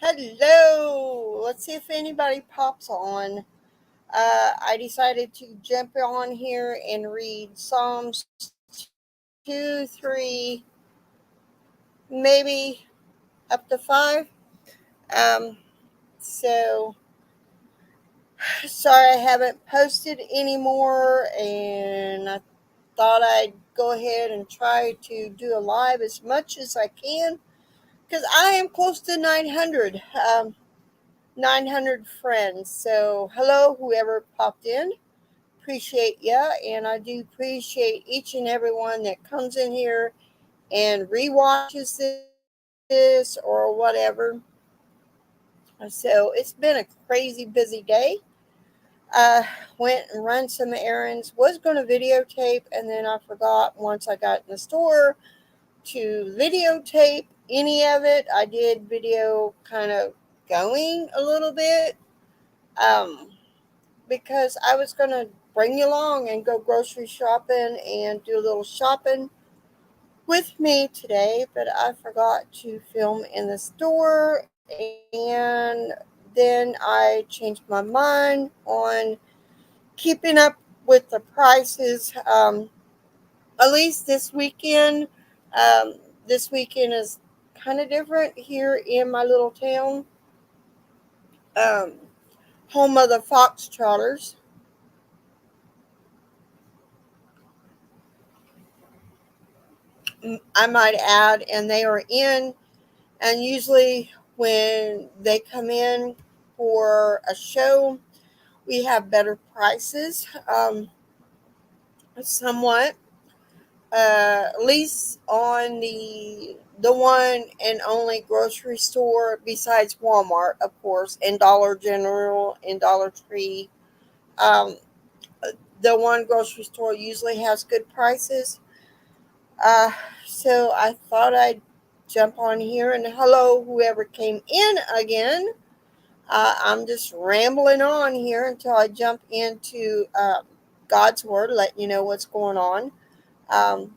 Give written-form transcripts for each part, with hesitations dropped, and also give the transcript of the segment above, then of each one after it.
Hello. Let's see if anybody pops on. I decided to jump on here and read Psalms 2, 3, maybe up to 5. Um, so, sorry I haven't posted anymore, and I thought I'd go ahead and try to do a live as much as I can because I am close to 900. 900 friends. So, hello, whoever popped in. Appreciate ya, and I do appreciate each and every one that comes in here and rewatches this or whatever. So, it's been a crazy busy day. Uh, Went and run some errands, was going to videotape, and then I forgot once I got in the store to videotape any of it. I did video kind of going a little bit. Um, because I was going to bring you along and go grocery shopping and do a little shopping with me today, but I forgot to film in the store, and then I changed my mind on keeping up with the prices. At least this weekend. Um, this weekend is kind of different here in my little town, um, home of the Foxtrotters. I might add, and they are in. And usually, when they come in for a show, we have better prices, somewhat. At least on the one and only grocery store besides Walmart, of course, and Dollar General and Dollar Tree. Um, the one grocery store usually has good prices. Uh, so I thought I'd jump on here and hello whoever came in again. I'm just rambling on here until I jump into God's Word, letting you know what's going on. Um,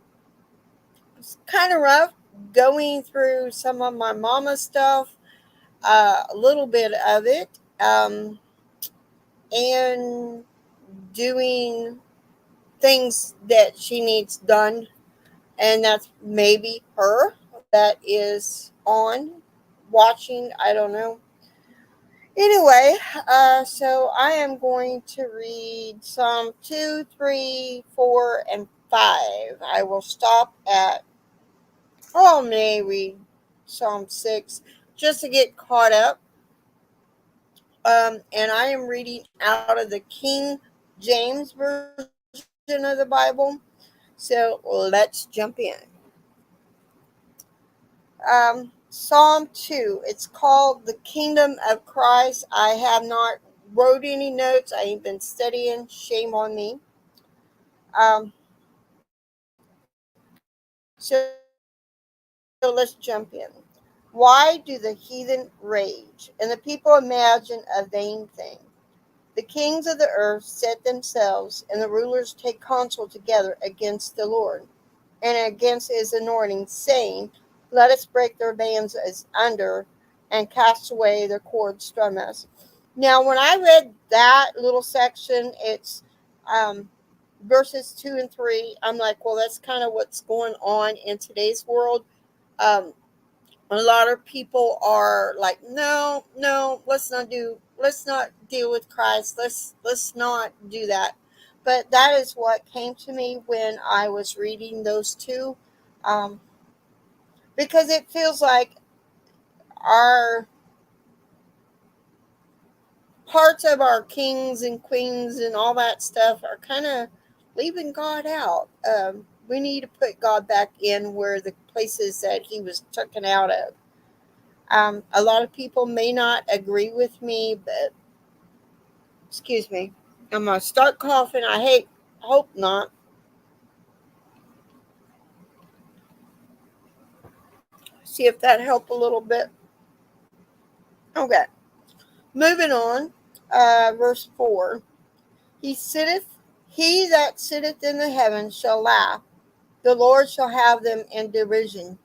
it's kind of rough going through some of my mama's stuff, a little bit of it, and doing things that she needs done, and that's maybe her that is on watching. I don't know. Anyway, so I am going to read Psalm 2, 3, 4, and 5. I will stop at, oh, I may read Psalm 6 just to get caught up. And I am reading out of the King James Version of the Bible. So let's jump in. Psalm 2. It's called The Kingdom of Christ. I have not wrote any notes. I ain't been studying. Shame on me. Um, so let's jump in. Why do the heathen rage and the people imagine a vain thing? The kings of the earth set themselves, and the rulers take counsel together against the Lord and against his anointing, saying, let us break their bands as under and cast away their cords from us. Now, when I read that little section, it's um, verses 2 and 3. I'm like, well, that's kind of what's going on in today's world. Um, a lot of people are like, no, no, let's not deal with Christ. Let's not do that. But that is what came to me when I was reading those two, um, because it feels like our parts of our kings and queens and all that stuff are kind of leaving God out. We need to put God back in where the places that He was taken out of. A lot of people may not agree with me, but excuse me, I'm gonna start coughing. Hope not. See if that helped a little bit. Okay, moving on. Verse 4. He sitteth, he that sitteth in the heavens shall laugh. The Lord shall have them in derision.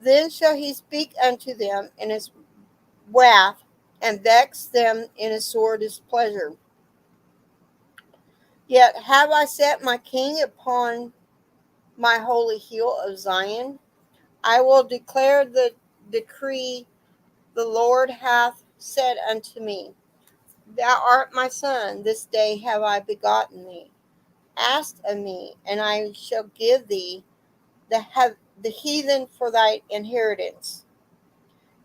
Then shall he speak unto them in his wrath, and vex them in his sore displeasure. Yet have I set my king upon my holy hill of Zion. I will declare the decree the Lord hath said unto me. Thou art my son, this day have I begotten thee. Ask of me, and I shall give thee the heathen for thy inheritance,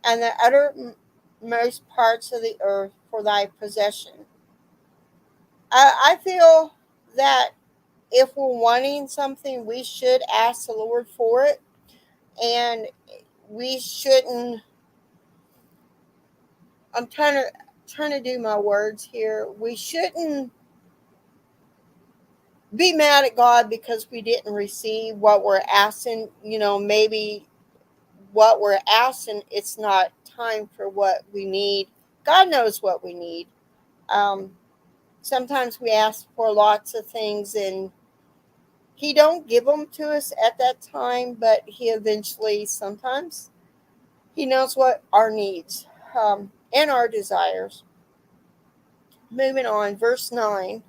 and the uttermost parts of the earth for thy possession. I feel that if we're wanting something, we should ask the Lord for it, and we shouldn't. I'm trying to do my words here. We shouldn't be mad at God because we didn't receive what we're asking. Maybe what we're asking, it's not time for what we need. God knows what we need. Um, Sometimes we ask for lots of things and he don't give them to us at that time, but he eventually, sometimes, he knows what our needs and our desires. Moving on, verse 9.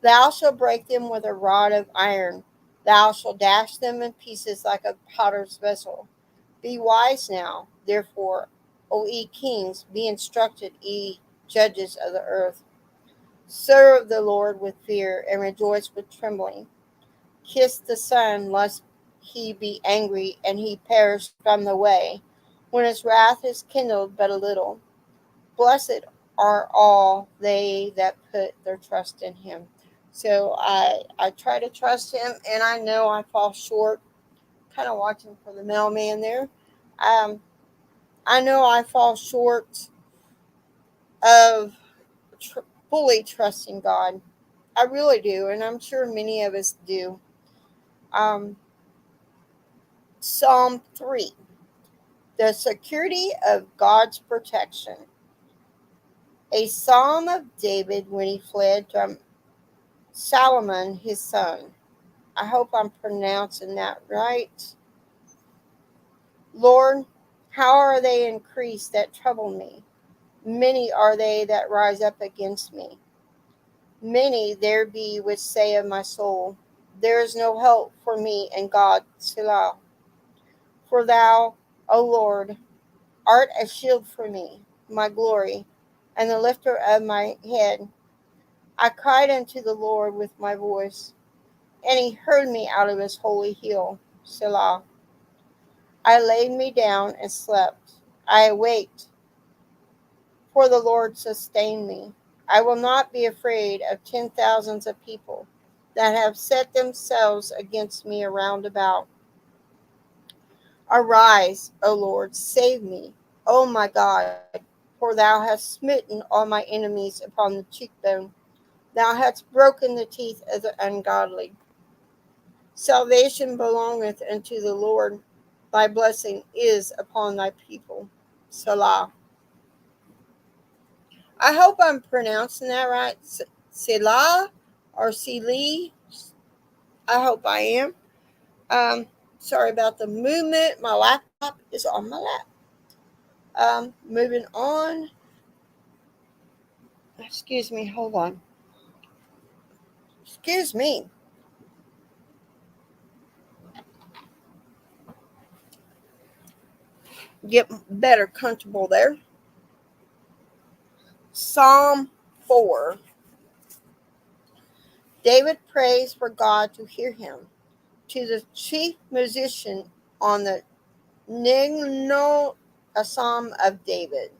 Thou shalt break them with a rod of iron. Thou shalt dash them in pieces like a potter's vessel. Be wise now, therefore, O ye kings, be instructed, ye judges of the earth. Serve the Lord with fear, and rejoice with trembling. Kiss the Son, lest he be angry, and he perish from the way, when his wrath is kindled but a little. Blessed are all they that put their trust in him. So I try to trust him, and I know I fall short. Kind of watching for the mailman there. Um, I know I fall short of tr- fully trusting God. I really do, and I'm sure many of us do. Um, Psalm 3, the security of God's protection. A psalm of David when he fled from Solomon his son. I hope I'm pronouncing that right. Lord, how are they increased that trouble me? Many are they that rise up against me. Many there be which say of my soul, there is no help for me in God, Selah. For thou, O Lord, art a shield for me, my glory, and the lifter of my head. I cried unto the Lord with my voice, and he heard me out of his holy hill, Selah. I laid me down and slept. I awaked, for the Lord sustained me. I will not be afraid of 10,000s of people that have set themselves against me around about. Arise, O Lord, save me, O my God, for thou hast smitten all my enemies upon the cheekbone. Thou hast broken the teeth of the ungodly. Salvation belongeth unto the Lord. Thy blessing is upon thy people. Salah. I hope I'm pronouncing that right. Selah or Seli. I hope I am. Sorry about the movement. My laptop is on my lap. Moving on. Excuse me. Hold on. Excuse me. Get better comfortable there. Psalm 4. David prays for God to hear him. To the chief musician on the Nigno, a psalm of David.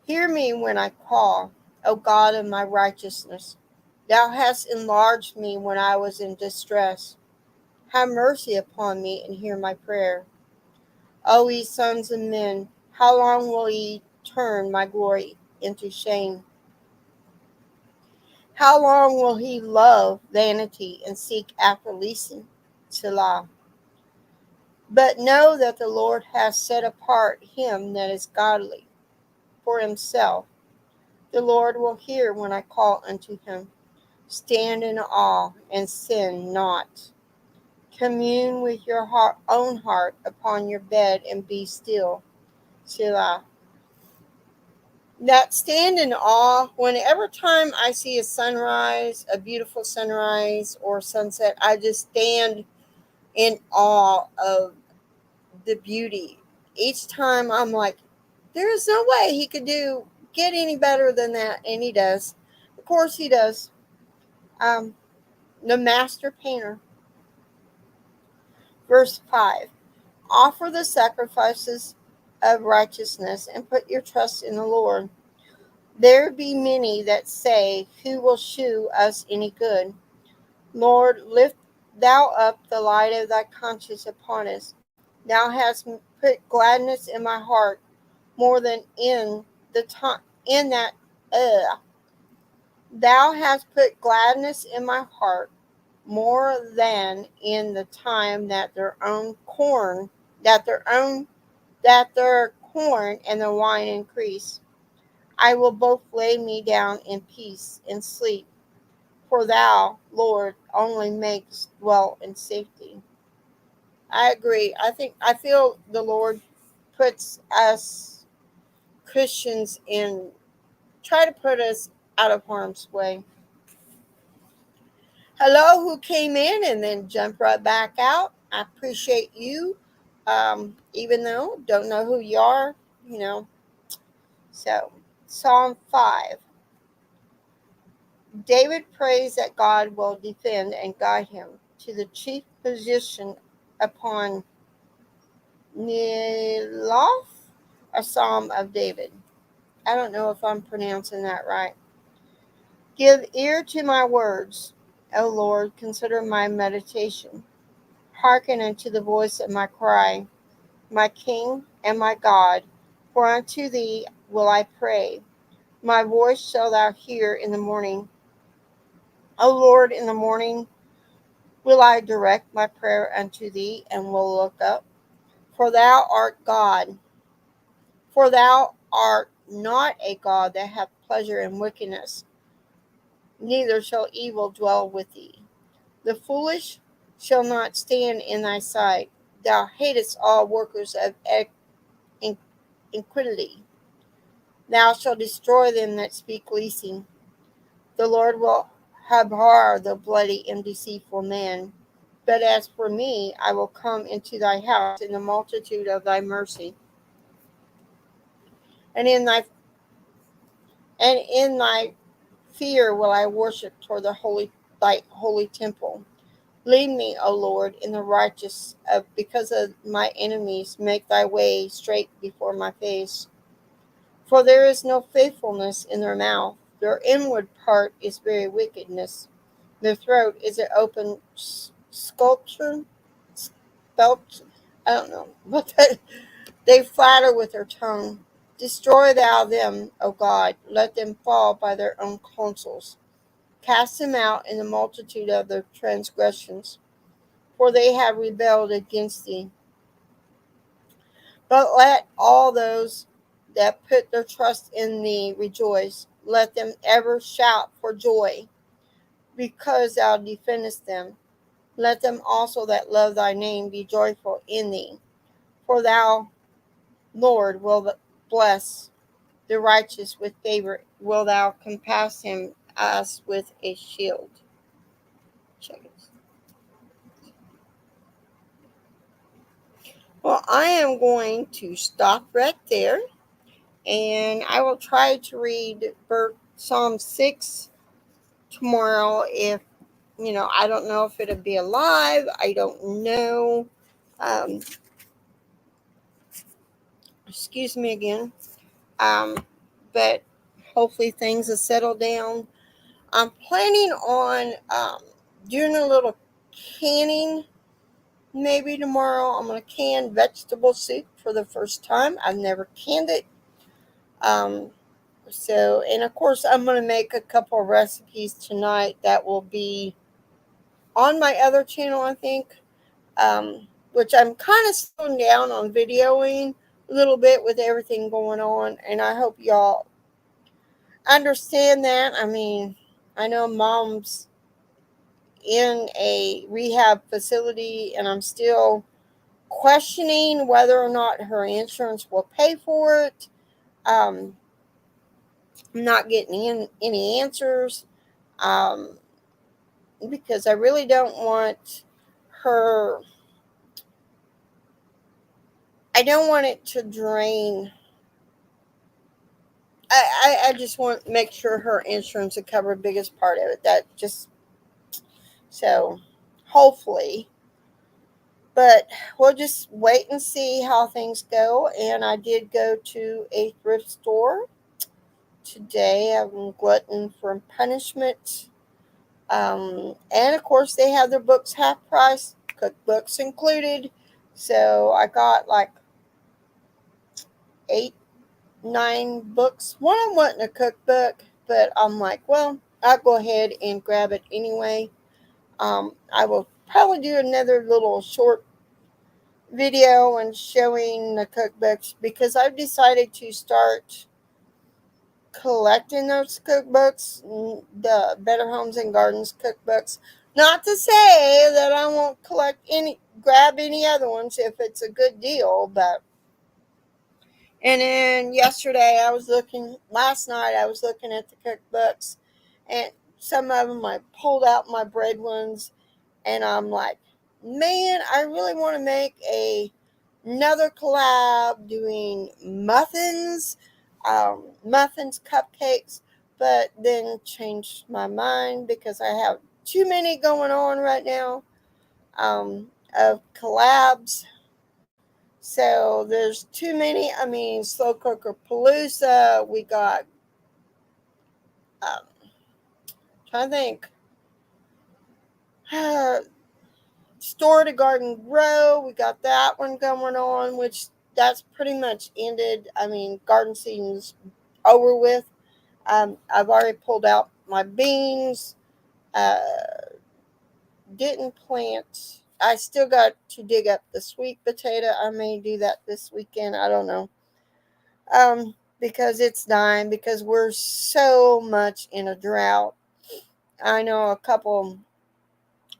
Hear me when I call, O God of my righteousness. Thou hast enlarged me when I was in distress. Have mercy upon me and hear my prayer. O ye sons of men, how long will ye turn my glory into shame? How long will he love vanity and seek after leasing? Selah. But know that the Lord hath set apart him that is godly for himself. The Lord will hear when I call unto him. Stand in awe and sin not. Commune with your own heart upon your bed and be still. Selah. That stand in awe whenever time I see a sunrise, a beautiful sunrise or sunset, I just stand in awe of the beauty. Each time I'm like, there is no way he could get any better than that, and he does. Of course he does. Um, the master painter. Verse 5. Offer the sacrifices of righteousness and put your trust in the Lord. There be many that say, who will shew us any good? Lord, lift thou up the light of thy conscience upon us. Thou hast put gladness in my heart more than in the time in that thou hast put gladness in my heart more than in the time that their corn and the wine increase. I will both lay me down in peace and sleep, for thou, Lord, only makest dwell in safety. I agree. I feel the Lord puts us Christians in try to put us out of harm's way. Hello, who came in and then jumped right back out. I appreciate you. Even though don't know who you are, you know. So Psalm 5. David prays that God will defend and guide him to the chief position upon Niloth, a psalm of David. I don't know if I'm pronouncing that right. Give ear to my words, O Lord, consider my meditation. Hearken unto the voice of my cry, my King and my God, for unto thee will I pray. My voice shalt thou hear in the morning. O Lord, in the morning will I direct my prayer unto thee, and will look up. For thou art God, for thou art not a God that hath pleasure in wickedness, neither shall evil dwell with thee. The foolish shall not stand in thy sight. Thou hatest all workers of iniquity. Thou shalt destroy them that speak leasing. The Lord will abhor the bloody and deceitful man. But as for me, I will come into thy house in the multitude of thy mercy, and in thy fear will I worship toward thy holy temple. Lead me, O Lord, in the righteous because of my enemies. Make thy way straight before my face. For there is no faithfulness in their mouth. Their inward part is very wickedness. Their throat is an open sculpture. Spelt, I don't know. But they flatter with their tongue. Destroy thou them, O God. Let them fall by their own counsels. Cast them out in the multitude of their transgressions, for they have rebelled against thee. But let all those that put their trust in thee rejoice. Let them ever shout for joy, because thou defendest them. Let them also that love thy name be joyful in thee. For thou, Lord, will bless the righteous with favor. Will thou compass him as with a shield. Check it. Well, I am going to stop right there, and I will try to read Psalm 6 tomorrow. If I don't know if it'll be alive. I don't know. Um, excuse me again. But hopefully things will settle down. I'm planning on doing a little canning maybe tomorrow. I'm going to can vegetable soup for the first time. I've never canned it. Um, and of course, I'm going to make a couple of recipes tonight that will be on my other channel, I think, which I'm kind of slowing down on videoing a little bit with everything going on. And I hope y'all understand that. I mean, I know mom's in a rehab facility, and I'm still questioning whether or not her insurance will pay for it. Um, I'm not getting any answers, um, because I really don't want her. I don't want it to drain. I just want to make sure her insurance will cover the biggest part of it. That just so hopefully, but we'll just wait and see how things go. And I did go to a thrift store today. I'm glutton for punishment. And of course, they have their books half price, cookbooks included. So I got like 8, 9 books. One of them wasn't a cookbook, but I'm like, well, I'll go ahead and grab it anyway. I will probably do another little short video and showing the cookbooks because I've decided to start collecting those cookbooks, the Better Homes and Gardens cookbooks. Not to say that I won't grab any other ones if it's a good deal, but. And then last night I was looking at the cookbooks, and some of them I pulled out my bread ones, and I'm like, man, I really want to make another collab doing muffins, cupcakes, but then changed my mind because I have too many going on right now, of collabs. So there's too many. I mean, Slow Cooker Palooza. We got, trying to think, Store to Garden Grow. We got that one going on, which that's pretty much ended. I mean, garden season's over with. I've already pulled out my beans. Uh, didn't plant. I still got to dig up the sweet potato. I may do that this weekend. I don't know. Because it's dying, because we're so much in a drought. I know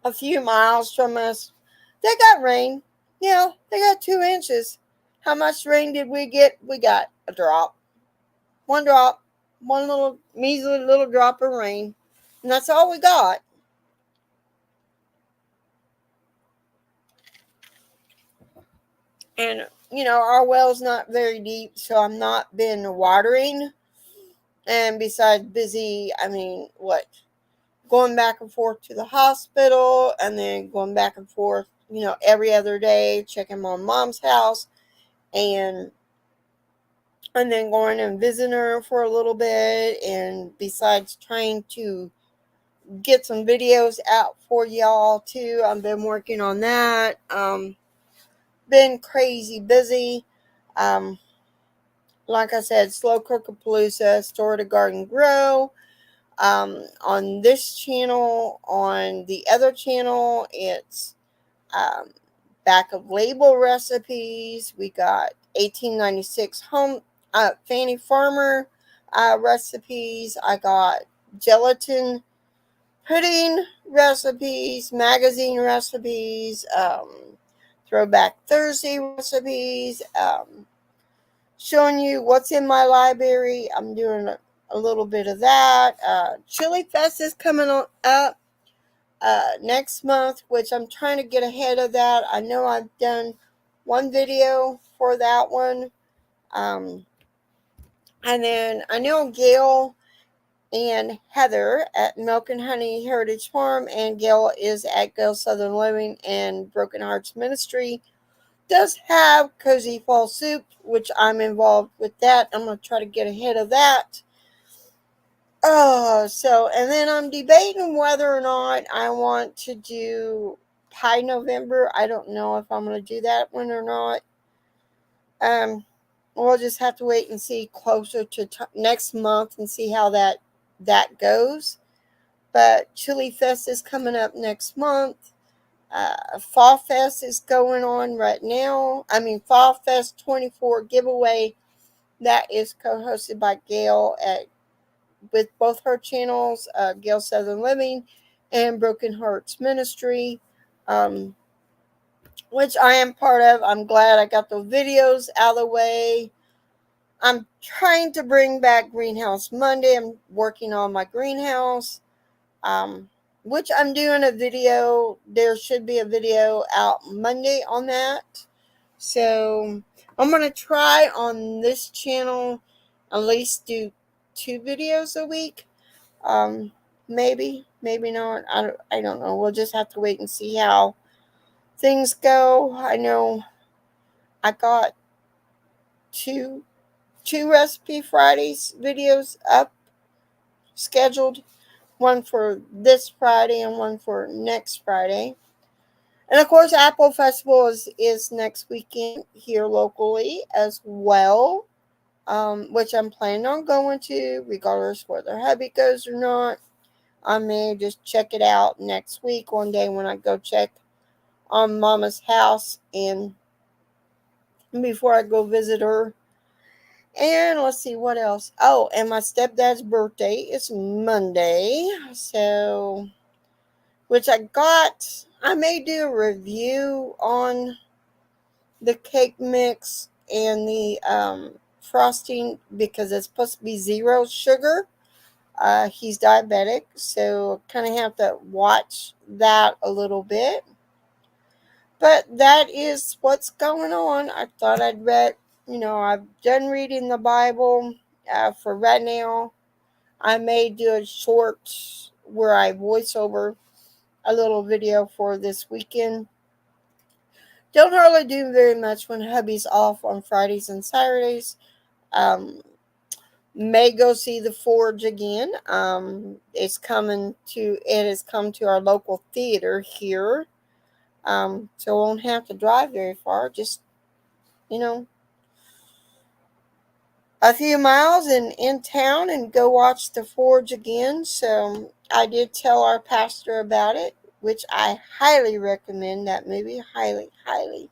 a few miles from us, they got rain. They got 2 inches. How much rain did we get? We got a drop. One drop. One little measly little drop of rain. And that's all we got. And, our well's not very deep, so I'm not been watering. And besides busy, I mean, what? Going back and forth to the hospital and then going back and forth, every other day, checking my mom's house and then going and visiting her for a little bit. And besides trying to get some videos out for y'all too, I've been working on that. Been crazy busy. Um, like I said, Slow Cooker Palooza, Store to Garden Grow. On this channel. On the other channel, it's um, back of label recipes. We got 1896 Fanny Farmer recipes. I got gelatin pudding recipes, magazine recipes, Throwback Thursday recipes, showing you what's in my library. I'm doing a little bit of that. Chili Fest is coming up next month, which I'm trying to get ahead of that. I know I've done one video for that one. Um, and then I know Gail and Heather at Milk and Honey Heritage Farm, and Gail is at Gail Southern Living and Broken Hearts Ministry, does have Cozy Fall Soup, which I'm involved with that. I'm going to try to get ahead of that. And then I'm debating whether or not I want to do Pie November. I don't know if I'm going to do that one or not. We'll just have to wait and see closer to next month and see how that goes. But Chili Fest is coming up next month. Fall Fest is going on right now. Fall Fest 24 giveaway that is co-hosted by Gail with both her channels, Gail Southern Living and Broken Hearts Ministry. which I am part of. I'm glad I got those videos out of the way. I'm trying to bring back Greenhouse Monday. I'm working on my greenhouse, um, which I'm doing a video. There should be a video out Monday on that. So I'm going to try on this channel at least do 2 videos a week. Um, maybe not. I don't know. We'll just have to wait and see how things go. I know I got two Recipe Fridays videos up scheduled, one for this Friday and one for next Friday. And of course, Apple Festival is next weekend here locally as well, which I'm planning on going to, regardless whether hubby goes or not. I may just check it out next week, one day when I go check on Mama's house and before I go visit her. And let's see what else. Oh, and my stepdad's birthday is Monday. So, which I may do a review on the cake mix and the frosting because it's supposed to be 0 sugar. He's diabetic, so kind of have to watch that a little bit. But that is what's going on. I thought I'd read, I've done reading the Bible for right now. I may do a short where I voice over a little video for this weekend. Don't hardly do very much when hubby's off on Fridays and Saturdays. Um, may go see the Forge again. It has come to our local theater here. So won't have to drive very far. Just, you know, a few miles and in town and go watch the Forge again. So I did tell our pastor about it, which I highly recommend that movie. Highly, highly.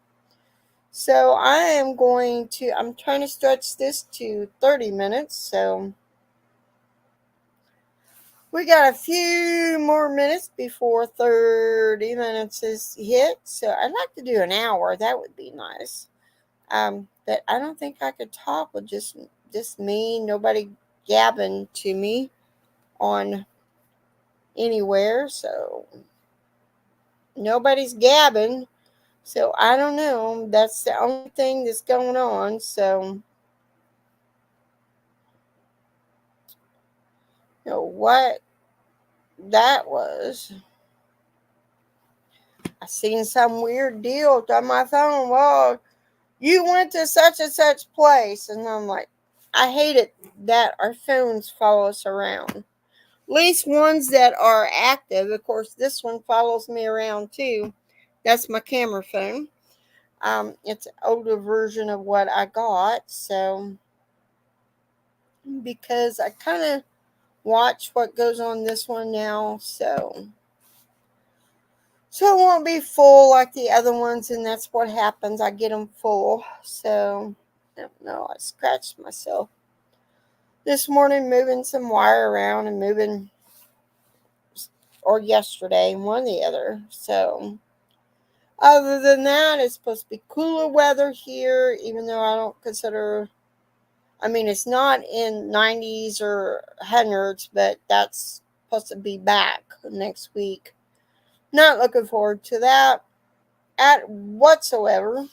So I'm trying to stretch this to 30 minutes. So we got a few more minutes before 30 minutes is hit. So I'd like to do an hour. That would be nice. But I don't think I could talk with just me, nobody gabbing to me on anywhere. So nobody's gabbing. So I don't know. That's the only thing that's going on. So what that was. I seen some weird deal on my phone. Well, you went to such and such place. And I'm like, I hate it that our phones follow us around. At least ones that are active. Of course, this one follows me around too. That's my camera phone. It's an older version of what I got. So, because I kind of watch what goes on this one now. So it won't be full like the other ones, and that's what happens. I get them full. So, I don't know. I scratched myself this morning moving some wire around and or yesterday, one or the other. So, other than that, it's supposed to be cooler weather here, even though I don't consider, it's not in 90s or hundreds, but that's supposed to be back next week. Not looking forward to that at whatsoever.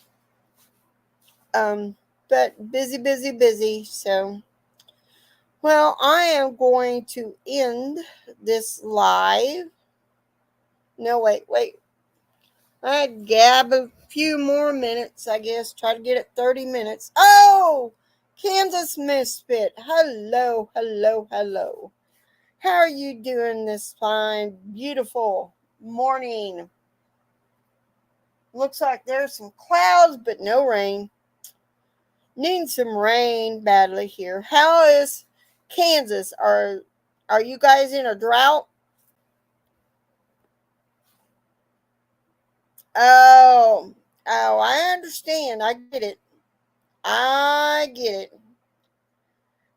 But busy, busy, busy. So, well, I am going to end this live. No, wait. I'd gab a few more minutes, I guess. Try to get it 30 minutes. Oh! Kansas Misfit. Hello, hello, hello. How are you doing this fine, beautiful morning? Looks like there's some clouds, but no rain. Need some rain badly here. How is Kansas? Are you guys in a drought? Oh, I understand. I get it. I get it.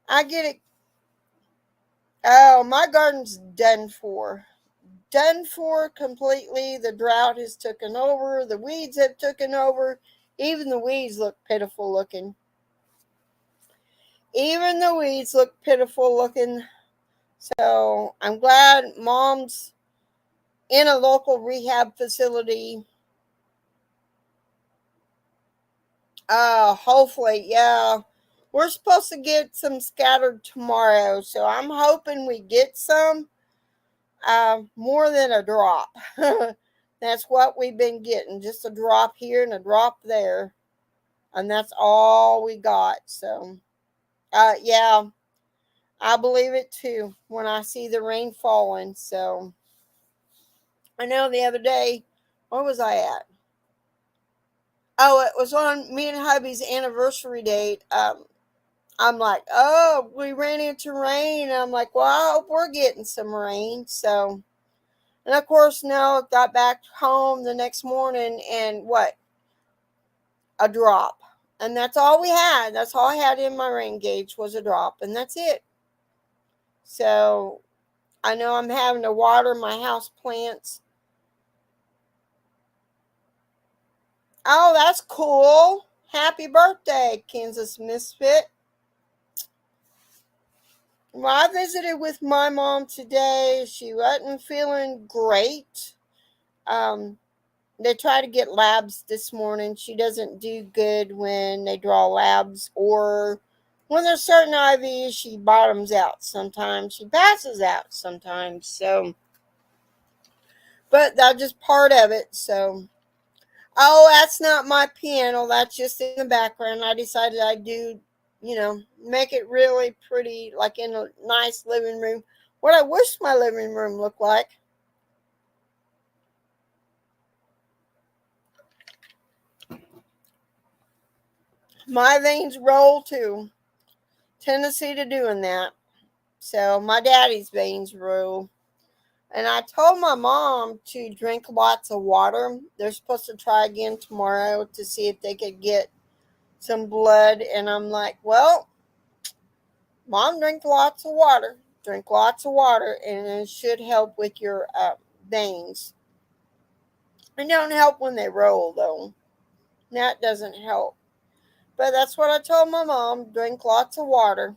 I get it. Oh, my garden's done for. done for completely. The drought has taken over. The weeds have taken over. Even the weeds look pitiful looking. Even the weeds look pitiful looking. So I'm glad Mom's in a local rehab facility. Hopefully, yeah. We're supposed to get some scattered tomorrow, so I'm hoping we get some. More than a drop. That's what we've been getting. Just a drop here and a drop there. And that's all we got. So, yeah, I believe it too when I see the rain falling. So, I know the other day, where was I at? Oh, it was on me and hubby's anniversary date. I'm like, oh, we ran into rain. I'm like, well, I hope we're getting some rain. So, and of course, no, got back home the next morning and what? A drop. And that's all we had. That's all I had in my rain gauge was a drop. And that's it. So I know I'm having to water my house plants. Oh, that's cool. Happy birthday, Kansas Misfit. Well, I visited with my mom today. She wasn't feeling great. Um, they tried to get labs this morning. She doesn't do good when they draw labs or when there's certain IVs, she bottoms out sometimes. She passes out sometimes. So, but that's just part of it. So, oh, that's not my piano. That's just in the background. I decided I'd do, make it really pretty, like in a nice living room. What I wish my living room looked like. My veins roll too. Tendency to doing that. So my daddy's veins roll. And I told my mom to drink lots of water. They're supposed to try again tomorrow to see if they could get some blood. And I'm like, well, Mom, drink lots of water. Drink lots of water, and it should help with your veins. It don't help when they roll, though. That doesn't help. But that's what I told my mom. Drink lots of water,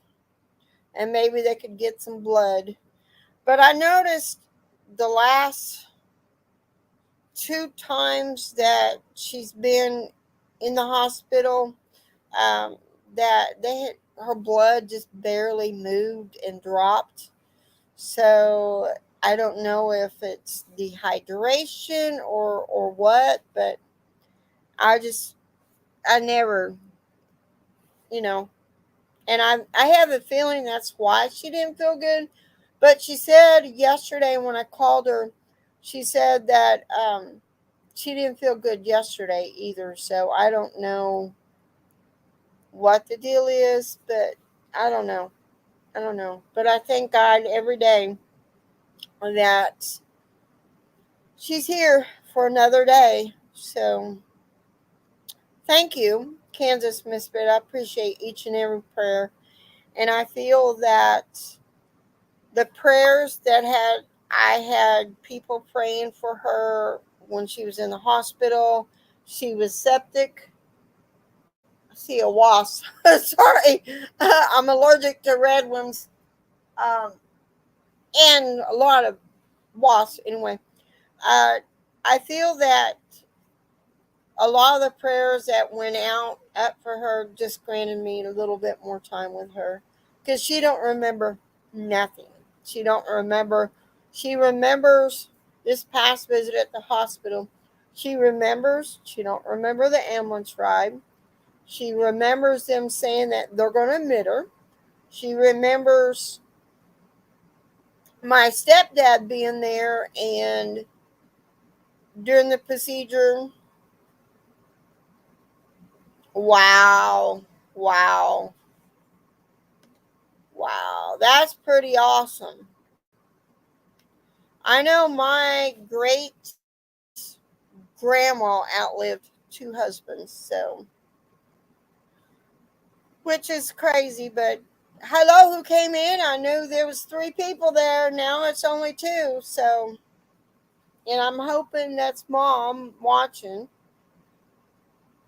and maybe they could get some blood. But I noticed the last two times that she's been in the hospital, um, that her blood just barely moved and dropped. So I don't know if it's dehydration or what, but I just I never, you know, and I have a feeling that's why she didn't feel good. But she said yesterday when I called her, she said that she didn't feel good yesterday either. So I don't know what the deal is, but I don't know. I don't know. But I thank God every day that she's here for another day. So thank you, Kansas Misfit. I appreciate each and every prayer. And I feel that the prayers that I had people praying for her when she was in the hospital, she was septic. I see a wasp. Sorry. I'm allergic to red ones. Um, and a lot of wasps anyway. Uh, I feel that a lot of the prayers that went out up for her just granted me a little bit more time with her because she don't remember nothing. She don't remember. She remembers this past visit at the hospital. She remembers. She don't remember the ambulance ride. She remembers them saying that they're going to admit her. She remembers my stepdad being there and during the procedure. Wow. Wow. Wow. That's pretty awesome. I know my great grandma outlived two husbands, so which is crazy, but hello, who came in? I knew there was three people there. Now it's only two, so And I'm hoping that's Mom watching.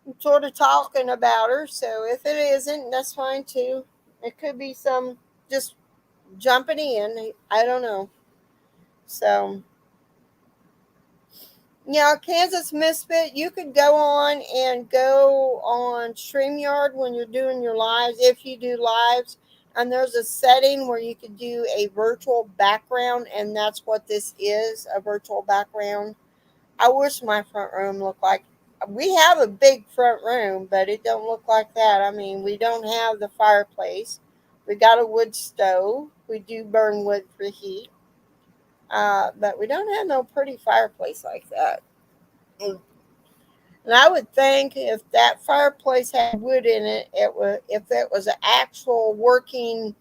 I'm sort of talking about her, so if it isn't, that's fine too. It could be some just jumping in. I don't know. So, yeah, Kansas Misfit, you could go on StreamYard when you're doing your lives, if you do lives. And there's a setting where you could do a virtual background, and that's what this is, a virtual background. I wish my front room looked like, we have a big front room, but it don't look like that. I mean, we don't have the fireplace. We got a wood stove. We do burn wood for heat, but we don't have no pretty fireplace like that. And I would think if that fireplace had wood in it, if it was an actual working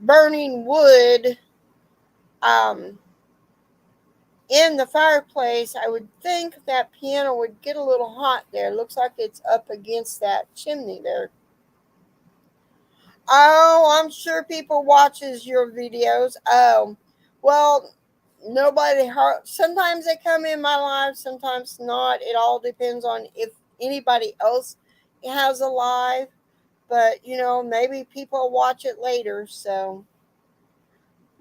burning wood um, in the fireplace, I would think that piano would get a little hot there. It looks like it's up against that chimney there. Oh, I'm sure people watches your videos. Oh, well, nobody heard. Sometimes they come in my live, sometimes not. It all depends on if anybody else has a live. But maybe people watch it later. So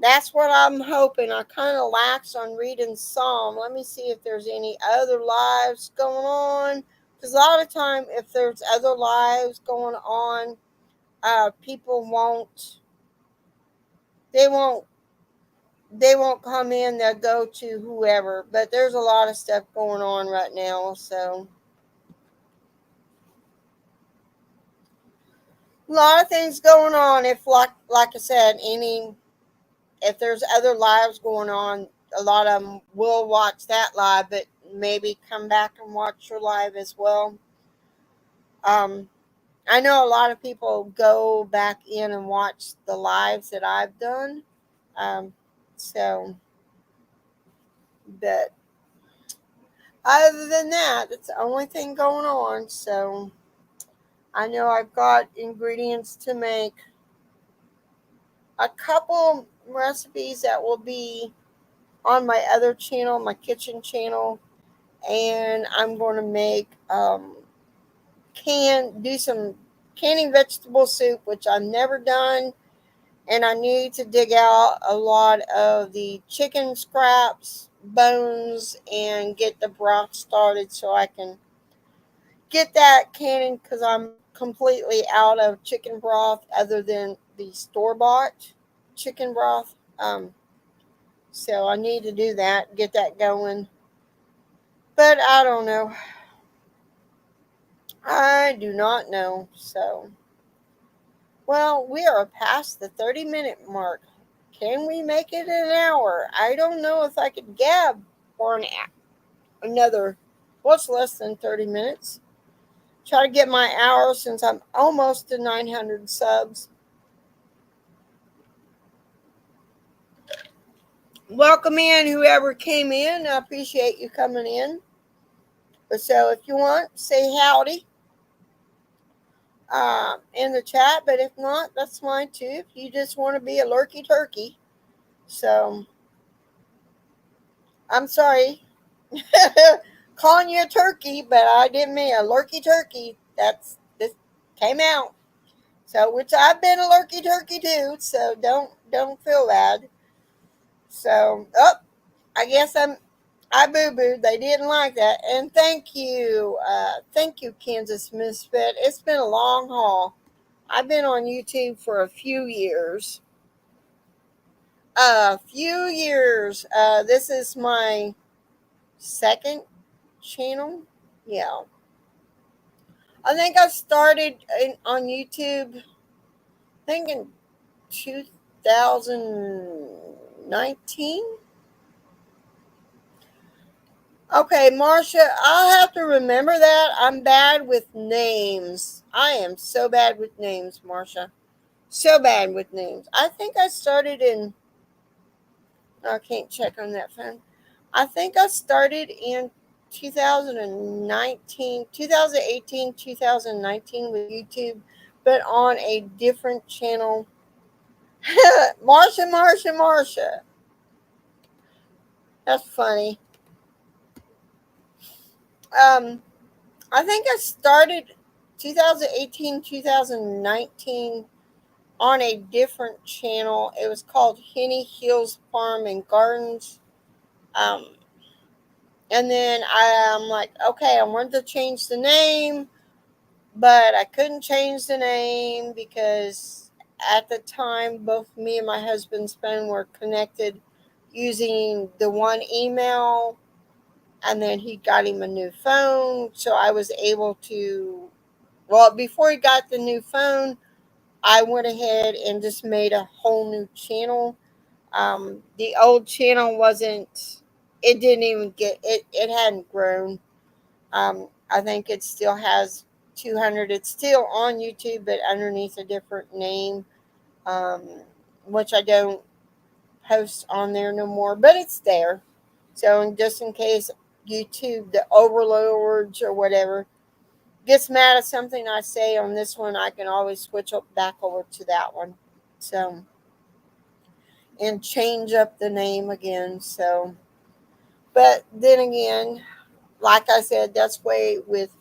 that's what I'm hoping. I kind of lax on reading Psalm. Let me see if there's any other lives going on. Because a lot of time, if there's other lives going on, people won't. They won't. They won't come in. They'll go to whoever. But there's a lot of stuff going on right now. So a lot of things going on. If like I said, if there's other lives going on, a lot of them will watch that live, but maybe come back and watch your live as well. Um, I know a lot of people go back in and watch the lives that I've done. Um, so, but other than that, that's the only thing going on. So, I know I've got ingredients to make a couple recipes that will be on my other channel, my kitchen channel, and I'm going to make do some canning vegetable soup, which I've never done, and I need to dig out a lot of the chicken scraps, bones, and get the broth started so I can get that canning because I'm completely out of chicken broth other than the store bought chicken broth. So I need to do that, get that going. But I don't know. I do not know. So, well, we are past the 30-minute mark. Can we make it an hour? I don't know if I could gab for another, what's less than 30 minutes. Try to get my hour since I'm almost to 900 subs. Welcome in whoever came in. I appreciate you coming in. So if you want, say howdy in the chat. But if not, that's fine too. If you just want to be a lurky turkey. So I'm sorry. Calling you a turkey, but I didn't mean a lurky turkey. This came out. So which I've been a lurky turkey too, so don't feel bad. So I guess I boo-booed. They didn't like that. And thank you, Kansas Misfit. It's been a long haul. I've been on YouTube for a few years. This is my second channel. Yeah. I think I started on YouTube, I think in 2019. Okay, Marcia, I'll have to remember that. I'm bad with names. I am so bad with names, Marcia. So bad with names. I think I started in, I can't check on that phone. I think I started in 2019, 2018, 2019 with YouTube, but on a different channel. Marsha. That's funny. I think I started 2018, 2019 on a different channel. It was called Henny Hills Farm and Gardens. Um, and then I'm like, okay, I wanted to change the name, but I couldn't change the name because at the time, both me and my husband's phone were connected using the one email, and then he got him a new phone. So I was able to, well, before he got the new phone, I went ahead and just made a whole new channel. The old channel wasn't, it didn't even get, it hadn't grown. I think it still has 200. It's still on YouTube, but underneath a different name, um, which I don't post on there no more, but it's there. So just in case YouTube, the overlords or whatever, gets mad at something I say on this one, I can always switch up back over to that one. So, and change up the name again. So, but then again, like I said, that's way with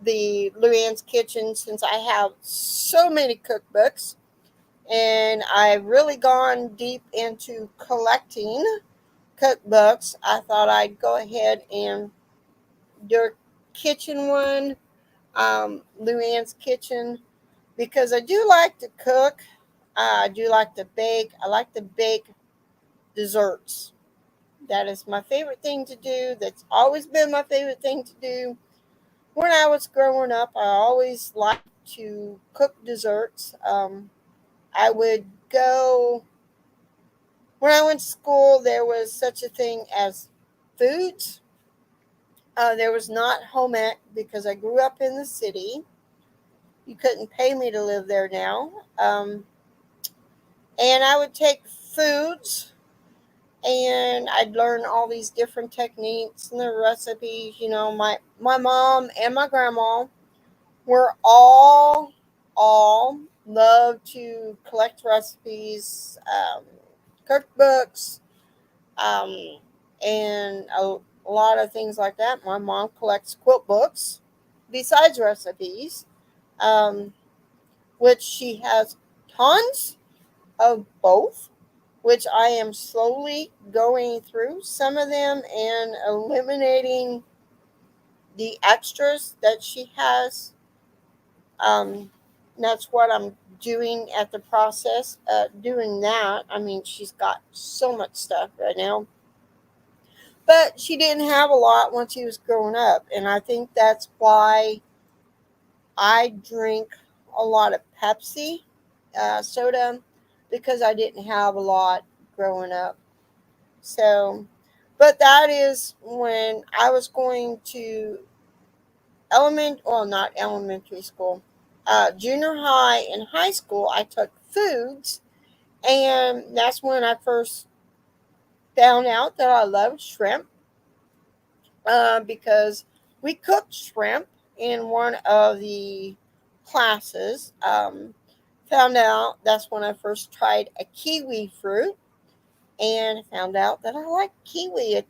the Luann's Kitchen, since I have so many cookbooks and I've really gone deep into collecting cookbooks. I thought I'd go ahead and do a kitchen one, Luann's Kitchen, because I do like to cook. I do like to bake. I like to bake desserts. That is my favorite thing to do. That's always been my favorite thing to do. When I was growing up, I always liked to cook desserts. I would go, when I went to school, there was such a thing as foods. There was not home ec because I grew up in the city. You couldn't pay me to live there now. And I would take foods and I'd learn all these different techniques and the recipes. You know, my mom and my grandma were all love to collect recipes, cookbooks, um, and a lot of things like that. My mom collects quilt books besides recipes, um, which she has tons of both, which I am slowly going through some of them and eliminating the extras that she has. Um, that's what I'm doing at the process. Doing that, I mean, she's got so much stuff right now, but she didn't have a lot when she was growing up, and I think that's why I drink a lot of Pepsi soda, because I didn't have a lot growing up. So, but that is when I was going to well, not elementary school, junior high and high school. I took foods, and that's when I first found out that I loved shrimp, because we cooked shrimp in one of the classes. Found out that's when I first tried a kiwi fruit and found out that I like kiwi. It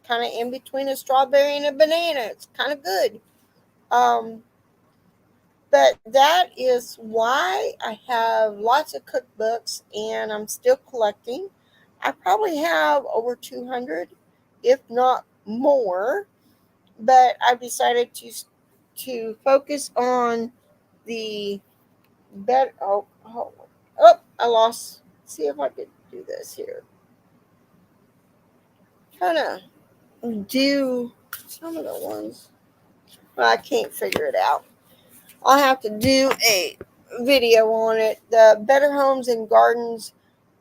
kind of in between a strawberry and a banana. It's kind of good. Um, but that is why I have lots of cookbooks and I'm still collecting. I probably have over 200, if not more. But I've decided to focus on the better. I lost. See if I could do this here. Kind of do some of the ones. But I can't figure it out. I'll have to do a video on it. The Better Homes and Gardens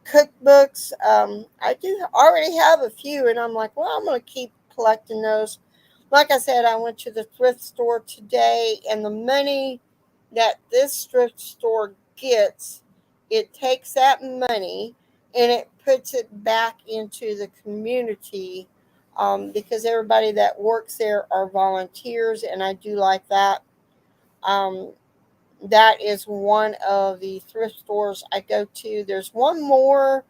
cookbooks. I do already have a few, and I'm like, well, I'm going to keep collecting those. Like I said, I went to the thrift store today, and the money that this thrift store gets, it takes that money and it puts it back into the community, because everybody that works there are volunteers, and I do like that. Um, that is one of the thrift stores I go to. There's one more,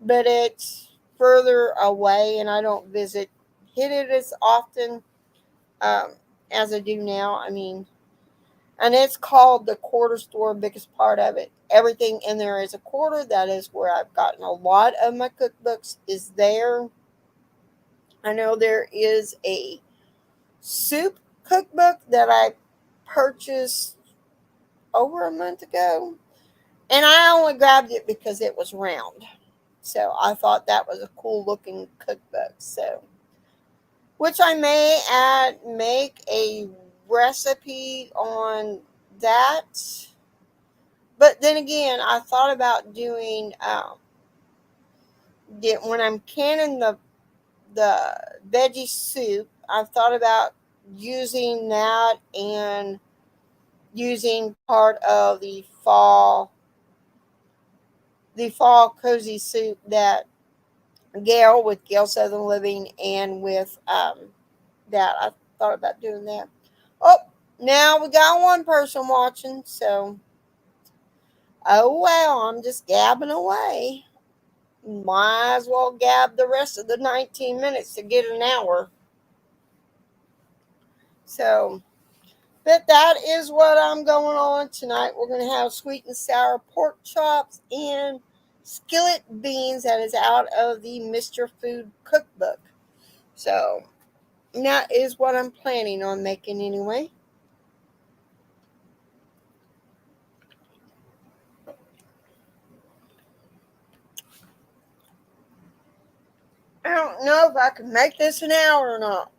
but it's further away, and I don't hit it as often. as I do now. I mean, and it's called the quarter store, biggest part of it. Everything in there is a quarter. That is where I've gotten a lot of my cookbooks is there. I know there is a soup cookbook that I purchased over a month ago. And I only grabbed it because it was round. So I thought that was a cool looking cookbook. So, which I may make a recipe on that. But then again, I thought about doing when I'm canning the veggie soup. I've thought about using that and using part of the fall cozy soup that Gail with Gail Southern Living and with that. I thought about doing that. Oh, now we got one person watching, so oh well, I'm just gabbing away. Might as well gab the rest of the 19 minutes to get an hour. So, but that is what I'm going on tonight. We're going to have sweet and sour pork chops and skillet beans that is out of the Mr. Food cookbook. So, that is what I'm planning on making anyway. I don't know if I can make this an hour or not.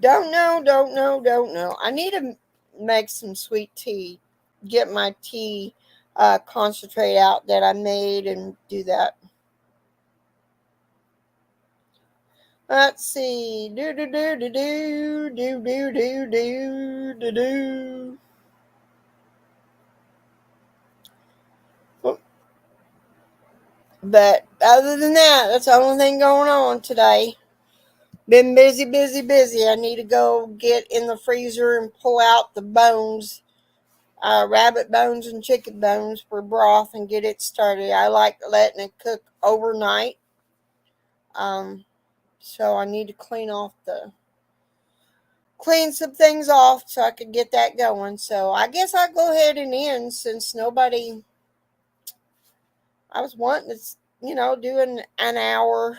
Don't know. I need to make some sweet tea. Get my tea concentrate out that I made and do that. Let's see. Do. But other than that, that's the only thing going on today. Been busy. I need to go get in the freezer and pull out the bones, rabbit bones and chicken bones for broth and get it started. I like letting it cook overnight. Um, so I need to clean some things off so I can get that going. So I guess I'll go ahead and end since nobody. I was wanting to, do an hour.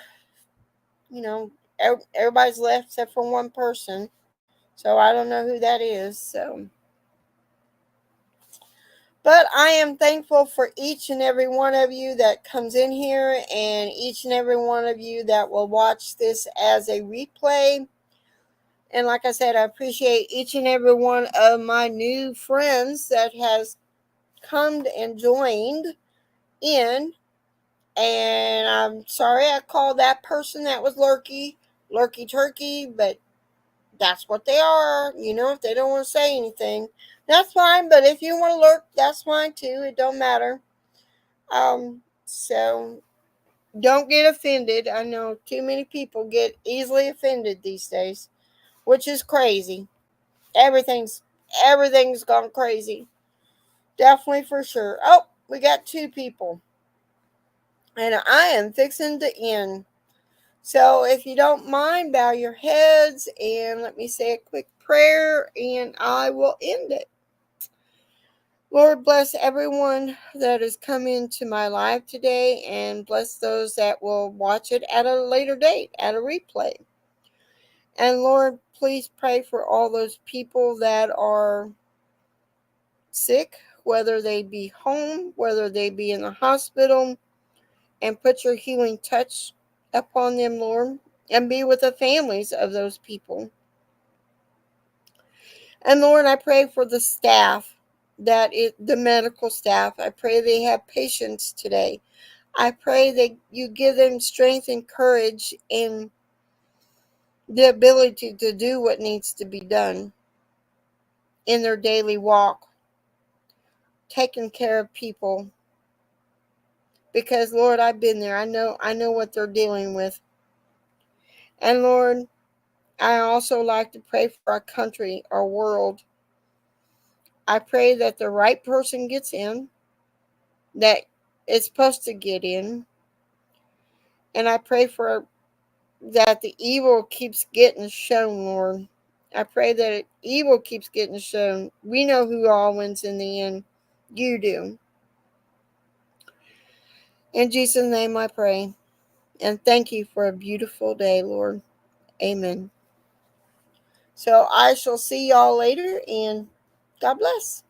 You know, everybody's left except for one person. So I don't know who that is. But I am thankful for each and every one of you that comes in here and each and every one of you that will watch this as a replay. And like I said, I appreciate each and every one of my new friends that has come and joined in. And I'm sorry I called that person that was lurky turkey, but that's what they are. If they don't want to say anything, that's fine. But if you want to lurk, that's fine too. It don't matter. So don't get offended. I know too many people get easily offended these days, which is crazy. Everything's everything's gone crazy. Definitely for sure. Oh, we got two people. And I am fixing to end. So if you don't mind, bow your heads and let me say a quick prayer and I will end it. Lord, bless everyone that has come into my life today and bless those that will watch it at a later date, at a replay. And Lord, please pray for all those people that are sick, whether they be home, whether they be in the hospital, and put your healing touch upon them, Lord, and be with the families of those people. And Lord, I pray for the staff, the medical staff. I pray they have patience today. I pray that you give them strength and courage and the ability to do what needs to be done in their daily walk, taking care of people. Because Lord, I've been there. I know what they're dealing with. And Lord, I also like to pray for our country, our world. I pray that the right person gets in, that is supposed to get in. And I pray for that the evil keeps getting shown, Lord. I pray that evil keeps getting shown. We know who all wins in the end. You do. In Jesus' name I pray. And thank you for a beautiful day, Lord. Amen. So I shall see y'all later, and God bless.